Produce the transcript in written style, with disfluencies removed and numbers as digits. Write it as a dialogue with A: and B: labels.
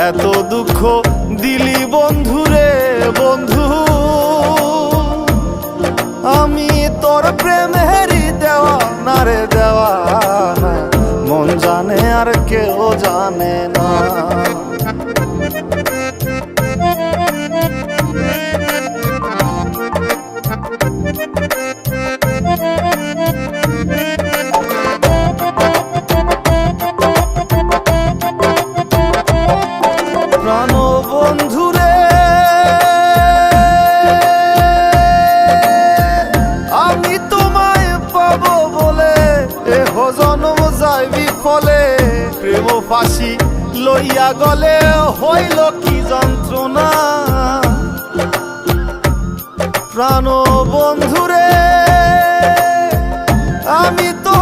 A: এত দুঃখ দিলি বন্ধুরে বন্ধু, আমি তোর প্রেমেরই দেওয়া না রে দেওয়া না, মন জানে আর কেউ জানে না। প্রাণ বন্ধুরে আমি তোমায় পাবো বলে এহ জনম যায় বিফলে, প্রেম ফাঁসি লইয়া গলে হইল কি যন্ত্রণা। প্রাণ বন্ধুরে আমি তো